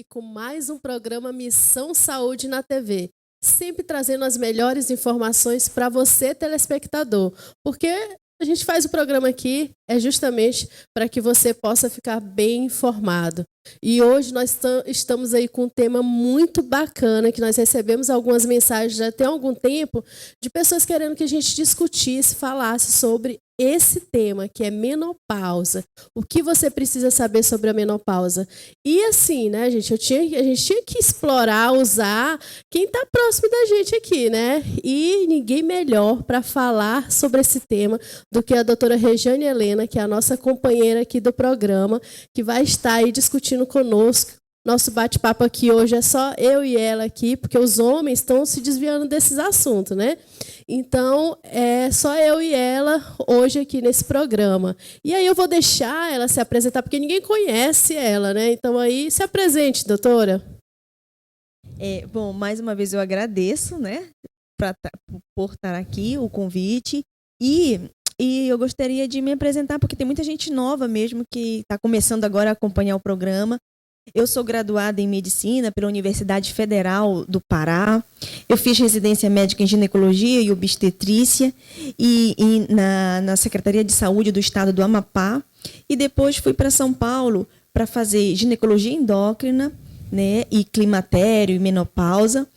aqui com mais um programa Missão Saúde na TV, sempre trazendo as melhores informações para você, telespectador, porque a gente faz o programa aqui justamente para que você possa ficar bem informado. E hoje nós estamos aí com um tema muito bacana, que nós recebemos algumas mensagens já tem algum tempo, de pessoas querendo que a gente discutisse, falasse sobre esse tema, que é menopausa. O que você precisa saber sobre a menopausa? E assim, né, gente, a gente tinha que explorar, usar quem está próximo da gente aqui, né? E ninguém melhor para falar sobre esse tema do que a doutora Regiane Helena, que é a nossa companheira aqui do programa, que vai estar aí discutindo conosco. Nosso bate-papo aqui hoje é só eu e ela aqui, porque os homens estão se desviando desses assuntos, né? Então, é só eu e ela hoje aqui nesse programa. E aí eu vou deixar ela se apresentar, porque ninguém conhece ela, né? Então, aí, se apresente, doutora. Bom, mais uma vez eu agradeço, né, por estar aqui, o convite. E eu gostaria de me apresentar, porque tem muita gente nova mesmo que está começando agora a acompanhar o programa. Eu sou graduada em Medicina pela Universidade Federal do Pará. Eu fiz residência médica em ginecologia e obstetrícia na Secretaria de Saúde do Estado do Amapá. E depois fui para São Paulo para fazer ginecologia endócrina, né, e climatério e menopausa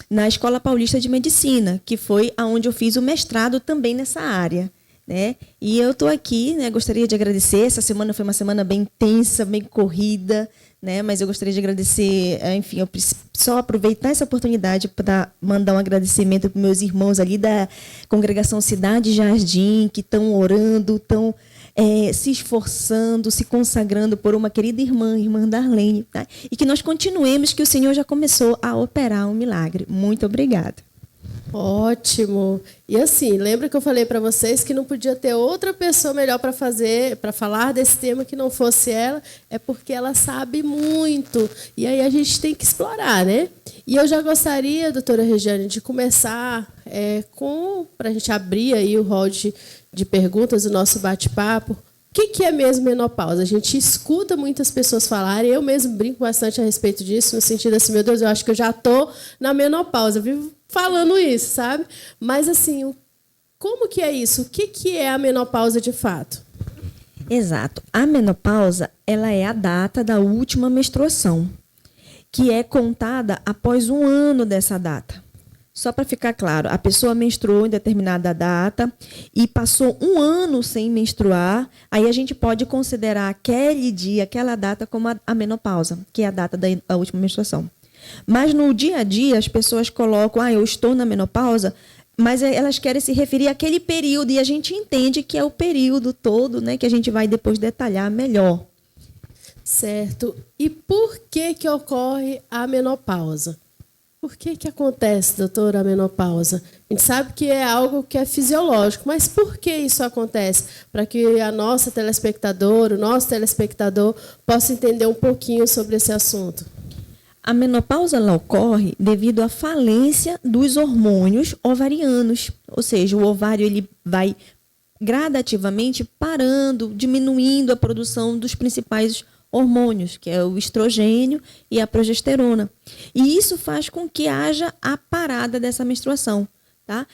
na Escola Paulista de Medicina, que foi onde eu fiz o mestrado também nessa área. Né? E eu estou aqui, né, gostaria de agradecer. Essa semana foi uma semana bem intensa, bem corrida, né? Mas eu gostaria de agradecer, enfim, eu só aproveitar essa oportunidade para mandar um agradecimento para meus irmãos ali da Congregação Cidade Jardim, que estão orando, estão se esforçando, se consagrando por uma querida irmã Darlene, tá? E que nós continuemos, que o Senhor já começou a operar um milagre. Muito obrigada. Ótimo. E assim, lembra que eu falei para vocês que não podia ter outra pessoa melhor para falar desse tema que não fosse ela, é porque ela sabe muito. E aí a gente tem que explorar, né? E eu já gostaria, doutora Regiane, de começar para a gente abrir aí o rol de perguntas do nosso bate-papo. O que é mesmo menopausa? A gente escuta muitas pessoas falarem, eu mesmo brinco bastante a respeito disso, no sentido assim, meu Deus, eu acho que eu já estou na menopausa, eu vivo falando isso, sabe? Mas, assim, como que é isso? O que é a menopausa de fato? Exato. A menopausa, ela é a data da última menstruação, que é contada após 1 ano dessa data. Só para ficar claro, a pessoa menstruou em determinada data e passou 1 ano sem menstruar, aí a gente pode considerar aquele dia, aquela data como a menopausa, que é a data da última menstruação. Mas no dia a dia as pessoas colocam, eu estou na menopausa, mas elas querem se referir àquele período e a gente entende que é o período todo, né, que a gente vai depois detalhar melhor. Certo. E por que ocorre a menopausa? Por que acontece, doutora, a menopausa? A gente sabe que é algo que é fisiológico, mas por que isso acontece? Para que a nossa telespectadora, o nosso telespectador, possa entender um pouquinho sobre esse assunto. A menopausa ela ocorre devido à falência dos hormônios ovarianos, ou seja, o ovário ele vai gradativamente parando, diminuindo a produção dos principais hormônios, que é o estrogênio e a progesterona. E isso faz com que haja a parada dessa menstruação, tá?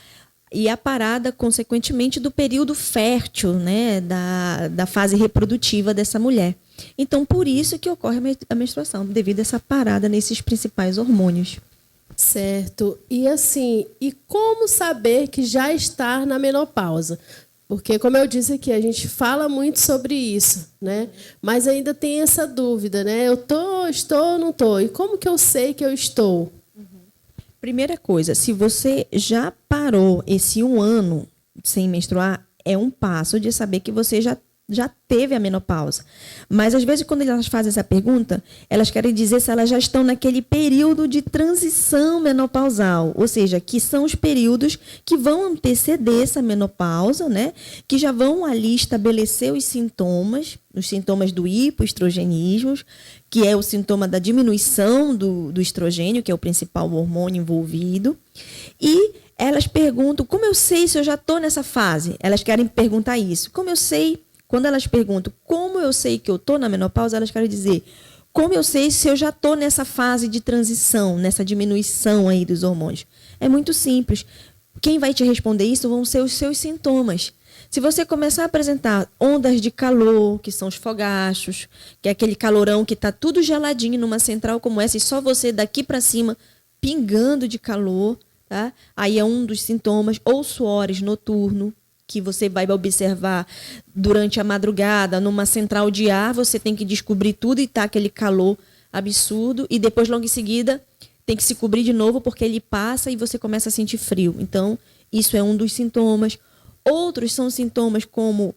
E a parada, consequentemente, do período fértil, né, da fase reprodutiva dessa mulher. Então, por isso que ocorre a menstruação, devido a essa parada nesses principais hormônios. Certo. E assim, e como saber que já está na menopausa? Porque, como eu disse aqui, a gente fala muito sobre isso, né? Mas ainda tem essa dúvida, né? Eu estou, não estou. E como que eu sei que eu estou? Primeira coisa, se você já parou esse 1 ano sem menstruar, é um passo de saber que você já teve a menopausa. Mas, às vezes, quando elas fazem essa pergunta, elas querem dizer se elas já estão naquele período de transição menopausal, ou seja, que são os períodos que vão anteceder essa menopausa, né? Que já vão ali estabelecer os sintomas do hipoestrogenismo, que é o sintoma da diminuição do estrogênio, que é o principal hormônio envolvido. E elas perguntam, como eu sei se eu já estou nessa fase? Elas querem perguntar isso. Como eu sei? Quando elas perguntam como eu sei que eu estou na menopausa, elas querem dizer como eu sei se eu já estou nessa fase de transição, nessa diminuição aí dos hormônios? É muito simples. Quem vai te responder isso vão ser os seus sintomas. Se você começar a apresentar ondas de calor, que são os fogachos, que é aquele calorão que está tudo geladinho numa central como essa, e só você daqui para cima pingando de calor, tá? Aí é um dos sintomas, ou suores noturno, que você vai observar durante a madrugada, numa central de ar, você tem que descobrir tudo e tá aquele calor absurdo, e depois, logo em seguida, tem que se cobrir de novo, porque ele passa e você começa a sentir frio. Então, isso é um dos sintomas. Outros são sintomas como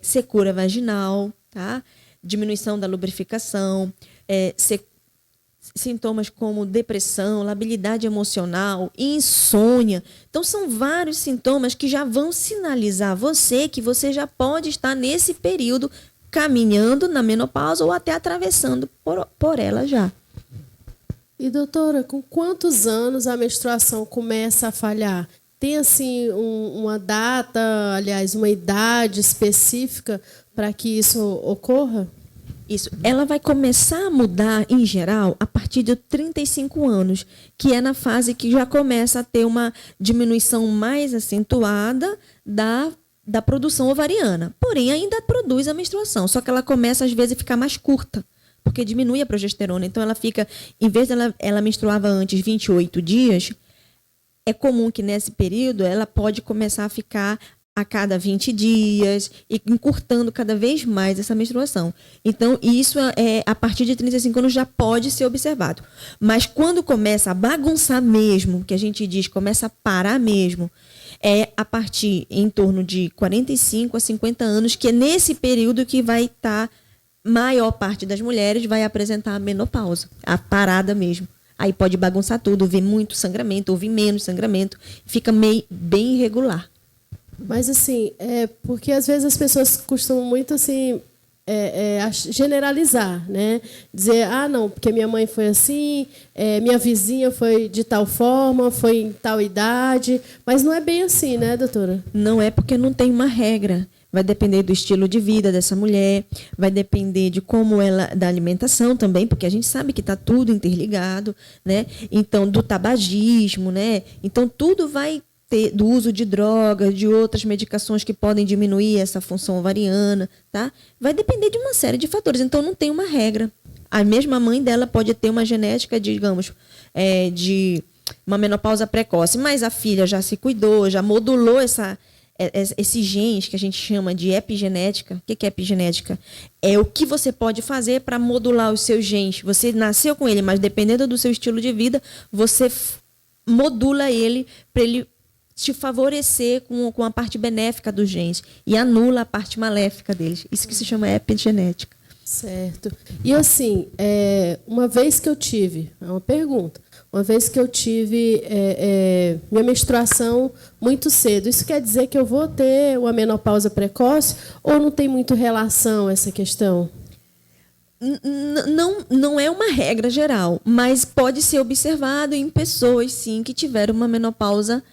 secura vaginal, tá? Diminuição da lubrificação, sintomas como depressão, labilidade emocional, insônia. Então, são vários sintomas que já vão sinalizar você que você já pode estar nesse período caminhando na menopausa ou até atravessando por ela já. E, doutora, com quantos anos a menstruação começa a falhar? Tem, assim, uma data, aliás, uma idade específica para que isso ocorra? Isso. Ela vai começar a mudar, em geral, a partir de 35 anos, que é na fase que já começa a ter uma diminuição mais acentuada da produção ovariana. Porém, ainda produz a menstruação, só que ela começa, às vezes, a ficar mais curta, porque diminui a progesterona. Então, ela fica, em vez de ela menstruava antes 28 dias, é comum que, nesse período, ela pode começar a ficar a cada 20 dias e encurtando cada vez mais essa menstruação. Então, isso a partir de 35 anos já pode ser observado. Mas quando começa a bagunçar mesmo, que a gente diz, começa a parar mesmo, é a partir em torno de 45 a 50 anos, que é nesse período que vai estar, maior parte das mulheres vai apresentar a menopausa, a parada mesmo. Aí pode bagunçar tudo, ouvir muito sangramento, ouvir menos sangramento, fica bem irregular. Mas, assim, porque às vezes as pessoas costumam muito, assim, generalizar, né? Dizer, não, porque minha mãe foi assim, minha vizinha foi de tal forma, foi em tal idade. Mas não é bem assim, né, doutora? Não é, porque não tem uma regra. Vai depender do estilo de vida dessa mulher, vai depender de como ela, da alimentação também, porque a gente sabe que está tudo interligado, né? Então, do tabagismo, né? Então, tudo vai do uso de drogas, de outras medicações que podem diminuir essa função ovariana, tá? Vai depender de uma série de fatores. Então, não tem uma regra. A mesma mãe dela pode ter uma genética, digamos, de uma menopausa precoce, mas a filha já se cuidou, já modulou esses genes que a gente chama de epigenética. O que é epigenética? É o que você pode fazer para modular os seus genes. Você nasceu com ele, mas dependendo do seu estilo de vida, você modula ele para ele te favorecer com a parte benéfica dos genes e anula a parte maléfica deles. Isso que se chama epigenética. Certo. E, assim, uma vez que eu tive... É uma pergunta. Uma vez que eu tive minha menstruação muito cedo, isso quer dizer que eu vou ter uma menopausa precoce ou não tem muito relação essa questão? Não é uma regra geral, mas pode ser observado em pessoas, sim, que tiveram uma menopausa,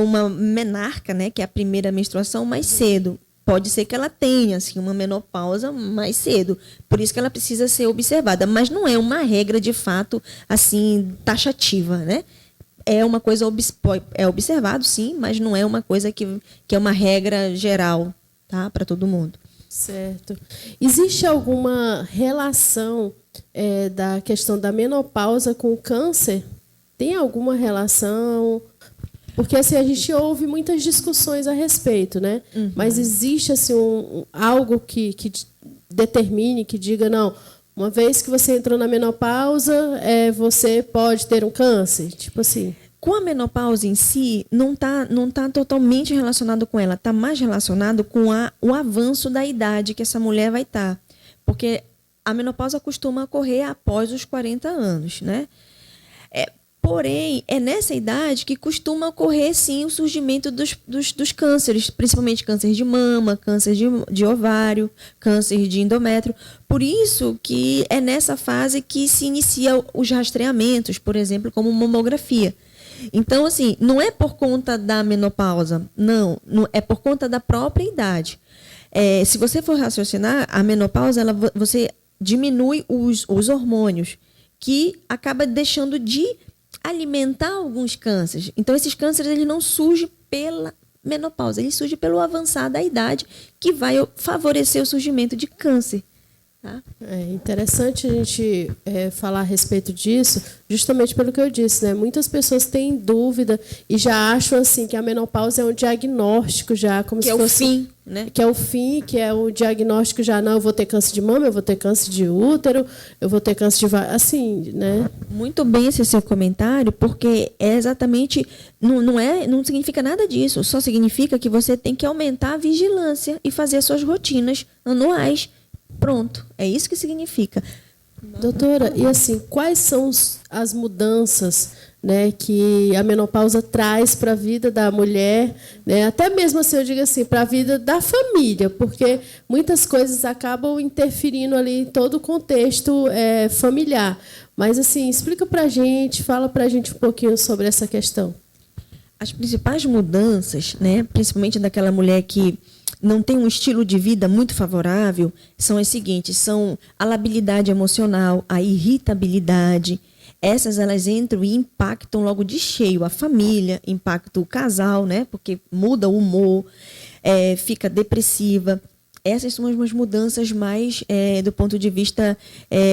uma menarca, né, que é a primeira menstruação, mais cedo. Pode ser que ela tenha assim, uma menopausa mais cedo. Por isso que ela precisa ser observada. Mas não é uma regra, de fato, assim, taxativa, né? É uma coisa observado, sim, mas não é uma coisa que é uma regra geral, tá? Para todo mundo. Certo. Existe alguma relação da questão da menopausa com o câncer? Tem alguma relação? Porque, assim, a gente ouve muitas discussões a respeito, né? Uhum. Mas existe, assim, algo que determine, que diga, não, uma vez que você entrou na menopausa, você pode ter um câncer? Tipo assim. Com a menopausa em si, não tá totalmente relacionado com ela. Está mais relacionado com o avanço da idade que essa mulher vai estar. Porque a menopausa costuma ocorrer após os 40 anos, né? Porém, é nessa idade que costuma ocorrer, sim, o surgimento dos cânceres, principalmente câncer de mama, câncer de ovário, câncer de endométrio. Por isso que é nessa fase que se inicia os rastreamentos, por exemplo, como mamografia. Então, assim, não é por conta da menopausa, não é por conta da própria idade. Se você for raciocinar, a menopausa, você diminui os hormônios, que acaba deixando de alimentar alguns cânceres. Então, esses cânceres eles não surgem pela menopausa, eles surgem pelo avançar da idade, que vai favorecer o surgimento de câncer. Tá? É interessante a gente falar a respeito disso, justamente pelo que eu disse, né? Muitas pessoas têm dúvida e já acham assim que a menopausa é um diagnóstico já, como que se é fosse o fim, né? Que é o fim, que é o diagnóstico já, não, eu vou ter câncer de mama, eu vou ter câncer de útero, eu vou ter câncer de assim, né? Muito bem esse seu comentário, porque é exatamente não significa nada disso, só significa que você tem que aumentar a vigilância e fazer as suas rotinas anuais. Pronto, é isso que significa. Doutora, e assim, quais são as mudanças, né, que a menopausa traz para a vida da mulher, né, até mesmo assim, eu digo assim, para a vida da família, porque muitas coisas acabam interferindo ali em todo o contexto familiar. Mas, assim, explica para a gente, fala para a gente um pouquinho sobre essa questão. As principais mudanças, né, principalmente daquela mulher que não tem um estilo de vida muito favorável, são as seguintes, são a labilidade emocional, a irritabilidade. Essas elas entram e impactam logo de cheio a família, impactam o casal, né? Porque muda o humor, fica depressiva. Essas são as mudanças mais do ponto de vista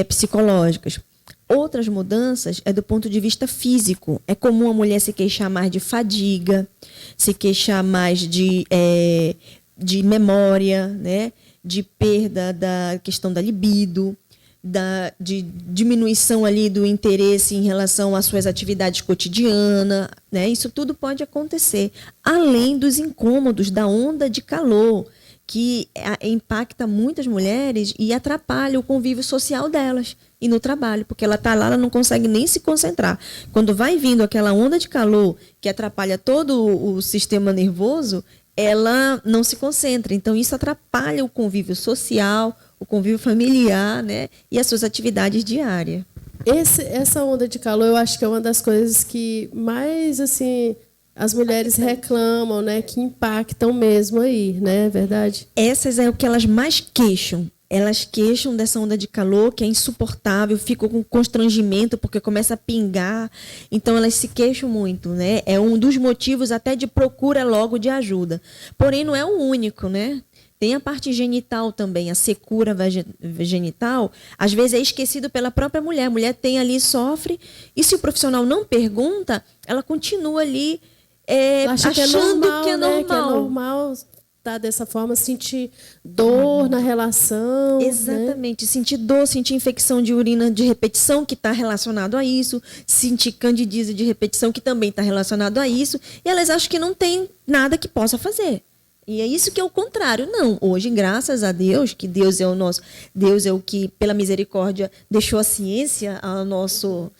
psicológicas. Outras mudanças é do ponto de vista físico. É comum a mulher se queixar mais de fadiga, se queixar mais de memória, né? De perda da questão da libido, de diminuição ali do interesse em relação às suas atividades cotidianas, né? Isso tudo pode acontecer, além dos incômodos da onda de calor, que impacta muitas mulheres e atrapalha o convívio social delas e no trabalho, porque ela está lá, ela não consegue nem se concentrar. Quando vai vindo aquela onda de calor que atrapalha todo o sistema nervoso, ela não se concentra. Então, isso atrapalha o convívio social, o convívio familiar, né? E as suas atividades diárias. Essa onda de calor, eu acho que é uma das coisas que mais, assim, as mulheres reclamam, né? Que impactam mesmo aí, né? É verdade? Essas é o que elas mais queixam. Elas queixam dessa onda de calor, que é insuportável, ficam com constrangimento, porque começa a pingar. Então, elas se queixam muito, né? É um dos motivos até de procura logo de ajuda. Porém, não é o único, né? Tem a parte genital também, a secura genital. Às vezes é esquecido pela própria mulher. A mulher tem ali, sofre. E se o profissional não pergunta, ela continua ali achando que é normal. Que é normal. Tá dessa forma, sentir dor na relação. Exatamente, né? Sentir dor, sentir infecção de urina de repetição, que está relacionado a isso, sentir candidíase de repetição, que também está relacionado a isso, e elas acham que não tem nada que possa fazer. E é isso que é o contrário. Não, hoje, graças a Deus, que Deus é Deus é o que, pela misericórdia, deixou a ciência ao nosso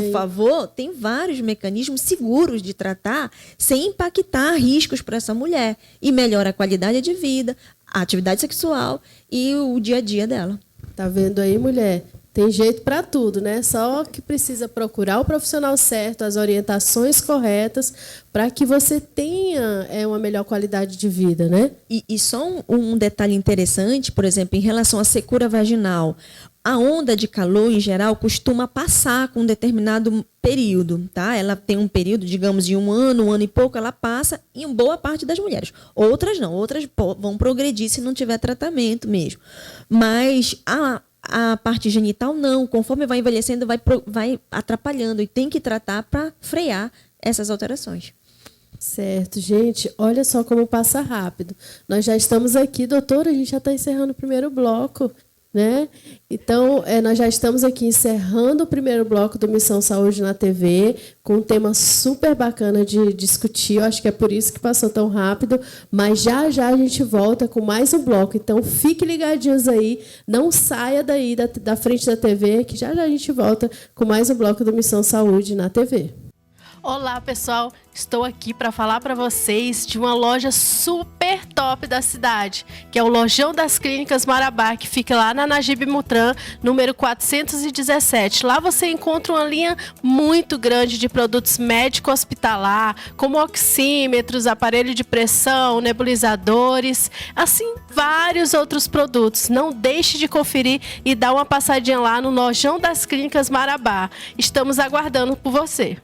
favor, tem vários mecanismos seguros de tratar sem impactar riscos para essa mulher e melhora a qualidade de vida, a atividade sexual e o dia a dia dela. Tá vendo aí, mulher? Tem jeito para tudo, né? Só que precisa procurar o profissional certo, as orientações corretas, para que você tenha uma melhor qualidade de vida, né? E só um detalhe interessante, por exemplo, em relação à secura vaginal. A onda de calor, em geral, costuma passar com um determinado período, tá? Ela tem um período, digamos, de um ano e pouco, ela passa em boa parte das mulheres. Outras não, outras vão progredir se não tiver tratamento mesmo. Mas a parte genital não, conforme vai envelhecendo, vai atrapalhando e tem que tratar para frear essas alterações. Certo, gente, olha só como passa rápido. Nós já estamos aqui, doutora, a gente já está encerrando o primeiro bloco. Né? Então, nós já estamos aqui encerrando o primeiro bloco do Missão Saúde na TV, com um tema super bacana de discutir. Eu acho que é por isso que passou tão rápido, mas já já a gente volta com mais um bloco. Então, fique ligadinhos aí, não saia daí da frente da TV, que já já a gente volta com mais um bloco do Missão Saúde na TV. Olá, pessoal. Estou aqui para falar para vocês de uma loja super top da cidade, que é o Lojão das Clínicas Marabá, que fica lá na Najib Mutran, número 417. Lá você encontra uma linha muito grande de produtos médico-hospitalar, como oxímetros, aparelho de pressão, nebulizadores, assim, vários outros produtos. Não deixe de conferir e dar uma passadinha lá no Lojão das Clínicas Marabá. Estamos aguardando por você.